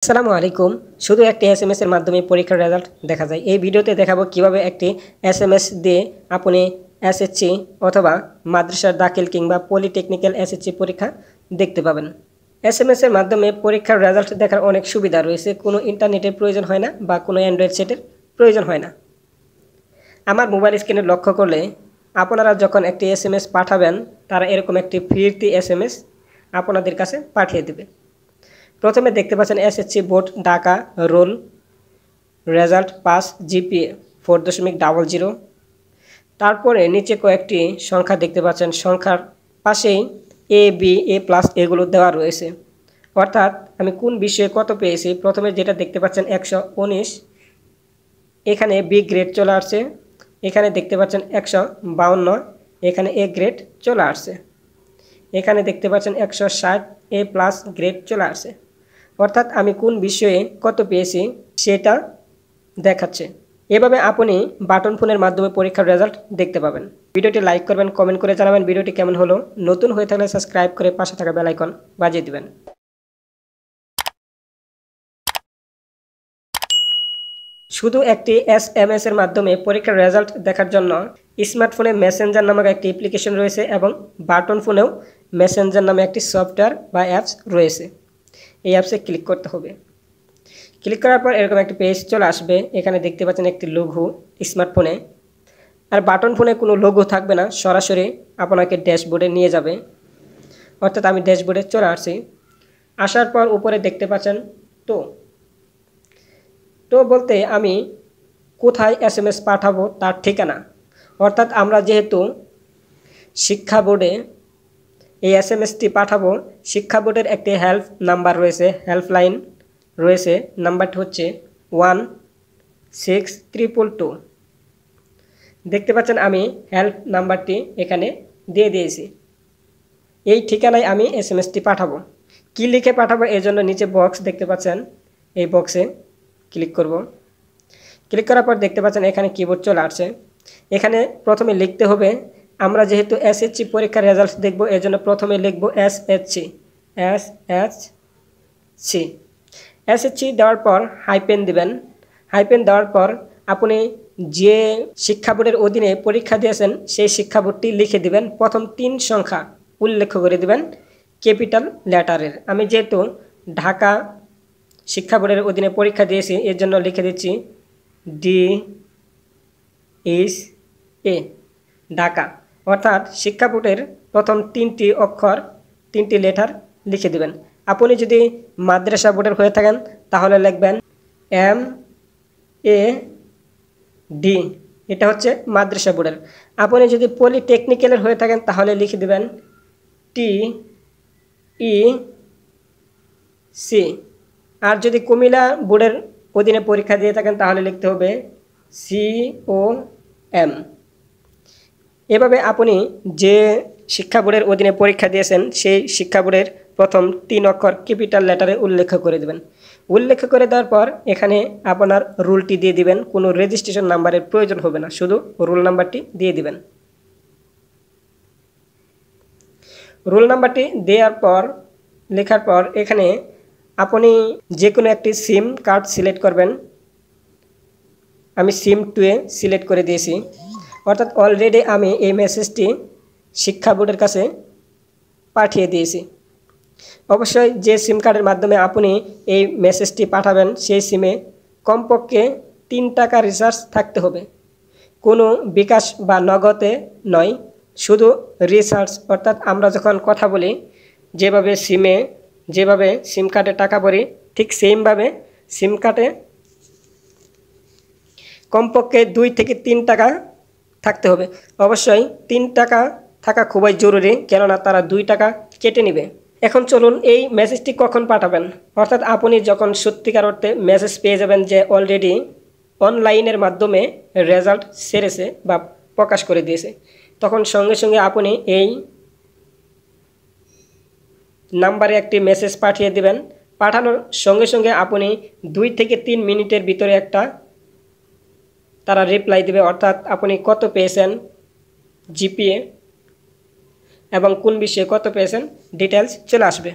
আসসালামু আলাইকুম। শুধু একটি এসএমএস এর মাধ্যমে পরীক্ষার রেজাল্ট দেখা যায়। এই ভিডিওতে দেখাবো কিভাবে একটি এসএমএস দিয়ে আপনি এসএসসি অথবা মাদ্রাসার দাখিল কিংবা পলিটেকনিক্যাল এসএসসি পরীক্ষা দেখতে পাবেন। এসএমএস এর মাধ্যমে পরীক্ষার রেজাল্ট দেখার অনেক সুবিধা রয়েছে। কোনো ইন্টারনেটের প্রয়োজন হয় না বা কোনো অ্যান্ড্রয়েড সেটের প্রয়োজন হয় না। আমার মোবাইল স্ক্রিনে লক্ষ্য করলে আপনারা যখন একটি এসএমএস পাঠাবেন, তারা এরকম একটি ফিরতি এসএমএস আপনাদের কাছে পাঠিয়ে দেবে। প্রথমে দেখতে পাচ্ছেন SSC board Dhaka roll result pass GPA 4.00। তারপরে নিচে কয়েকটি সংখ্যা দেখতে পাচ্ছেন, সংখ্যার পাশেই এ বি এ প্লাস এগুলো দেওয়া রয়েছে, অর্থাৎ আমি কোন বিষয়ে কত পেয়েছি। প্রথমে যেটা দেখতে পাচ্ছেন 119, এখানে বি গ্রেড চলে আসছে। এখানে দেখতে পাচ্ছেন 152, এখানে এ গ্রেড চলে আসছে। এখানে দেখতে পাচ্ছেন 160 এ প্লাস গ্রেড চলে আসছে, অর্থাৎ আমি কোন বিষয়ে কত পেয়েছি সেটা দেখাচ্ছে। এভাবে আপনি বাটন ফোনের মাধ্যমে পরীক্ষার রেজাল্ট দেখতে পাবেন। ভিডিওটি লাইক করবেন, কমেন্ট করে জানাবেন ভিডিওটি কেমন হলো। নতুন হয়ে থাকলে সাবস্ক্রাইব করে পাশে থাকা বেল আইকন বাজিয়ে দিবেন। শুধু একটি এসএমএস এর মাধ্যমে পরীক্ষার রেজাল্ট দেখার জন্য স্মার্টফোনে মেসেঞ্জার নামক একটি অ্যাপ্লিকেশন রয়েছে এবং বাটন ফোনেও মেসেঞ্জার নামে একটি সফটওয়্যার বা অ্যাপস রয়েছে। এই অ্যাপসে ক্লিক করতে হবে। ক্লিক করার পর এরকম একটি পেজ চলে আসবে। এখানে দেখতে পাচ্ছেন একটি লোগো স্মার্টফোনে, আর বাটন ফোনে কোনো লোগো থাকবে না, সরাসরি আপনাকে ড্যাশবোর্ডে নিয়ে যাবে। অর্থাৎ আমি ড্যাশবোর্ডে চলে আসছি। আসার পর উপরে দেখতে পাচ্ছেন তো বলতে আমি কোথায় এসএমএস পাঠাবো তার ঠিকানা। অর্থাৎ আমরা যেহেতু শিক্ষা বোর্ডে এই এসএমএসটি পাঠাবো, শিক্ষা বোর্ডের একটি হেল্প নাম্বার রয়েছে, হেল্পলাইন রয়েছে। নাম্বারটি হচ্ছে 16222। দেখতে পাচ্ছেন আমি হেল্প নাম্বারটি এখানে দিয়ে দিয়েছি। এই ঠিকানায় আমি এসএমএসটি পাঠাবো। কি লিখে পাঠাবো এর জন্য নিচে বক্স দেখতে পাচ্ছেন, এই বক্সে ক্লিক করব। ক্লিক করার পর দেখতে পাচ্ছেন এখানে কিবোর্ড চলে আসছে। এখানে প্রথমে লিখতে হবে, আমরা যেহেতু এসএসসি পরীক্ষার রেজাল্ট দেখব এর জন্য প্রথমে লিখব এসএসসি। এসএসসি দেওয়ার পর হাইপেন দিবেন। হাইপেন দেওয়ার পর আপনি যে শিক্ষা বোর্ডের অধীনে পরীক্ষা দিয়েছেন সেই শিক্ষা বোর্ডটি লিখে দিবেন। প্রথম 3 সংখ্যা উল্লেখ করে দিবেন ক্যাপিটাল লেটারের। আমি যেহেতু ঢাকা শিক্ষা বোর্ডের অধীনে পরীক্ষা দিয়েছি এর জন্য লিখে দিচ্ছি DSA ঢাকা। অর্থাৎ শিক্ষা বোর্ডের প্রথম 3টি অক্ষর 3টি লেটার লিখে দিবেন। আপনি যদি মাদ্রাসা বোর্ডের হয়ে থাকেন তাহলে লিখবেন MAD, এটা হচ্ছে মাদ্রাসা বোর্ডের। আপনি যদি পলিটেকনিক্যালের হয়ে থাকেন তাহলে লিখে দিবেন TEC। আর যদি কুমিল্লা বোর্ডের অধীনে পরীক্ষা দিয়ে থাকেন তাহলে লিখতে হবে COM। এভাবে আপনি যে শিক্ষা বোর্ডের অধীনে পরীক্ষা দিয়েছেন সেই শিক্ষা বোর্ডের প্রথম 3 অক্ষর ক্যাপিটাল লেটারে উল্লেখ করে দেবেন। উল্লেখ করে দেওয়ার পর এখানে আপনার রুলটি দিয়ে দিবেন। কোনো রেজিস্ট্রেশন নাম্বারের প্রয়োজন হবে না, শুধু রুল নাম্বারটি দিয়ে দিবেন। রুল নাম্বারটি দেওয়ার পর লেখার পর এখানে আপনি যে কোনো একটি সিম কার্ড সিলেক্ট করবেন। আমি সিম 2 সিলেক্ট করে দিয়েছি। অর্থাৎ অলরেডি আমি এই মেসেজটি শিক্ষা বোর্ডের কাছে পাঠিয়ে দিয়েছি। অবশ্যই যে সিম কার্ডের মাধ্যমে আপনি এই মেসেজটি পাঠাবেন সেই সিমে কমপক্ষে 3 টাকা রিচার্জ থাকতে হবে। কোনো বিকাশ বা নগদে নয়, শুধু রিচার্জ। অর্থাৎ আমরা যখন কথা বলি যেভাবে সিম কার্ডে টাকা ভরি ঠিক সেমভাবে সিম কার্ডে কমপক্ষে 2 থেকে 3 টাকা থাকতে হবে। অবশ্যই 3 টাকা থাকা খুবই জরুরি, কেননা তারা 2 টাকা কেটে নেবে। এখন চলুন এই মেসেজটি কখন পাঠাবেন। অর্থাৎ আপনি যখন সত্যিকার অর্থে মেসেজ পেয়ে যাবেন যে অলরেডি অনলাইনের মাধ্যমে রেজাল্ট সেরেছে বা প্রকাশ করে দিয়েছে, তখন সঙ্গে সঙ্গে আপনি এই নাম্বারে একটি মেসেজ পাঠিয়ে দিবেন। পাঠানোর সঙ্গে সঙ্গে আপনি 2 থেকে 3 মিনিটের ভিতরে একটা তারা রিপ্লাই দেবে। অর্থাৎ আপনি কত পেয়েছেন জিপিএ এবং কোন বিষয়ে কত পেয়েছেন ডিটেলস চলে আসবে।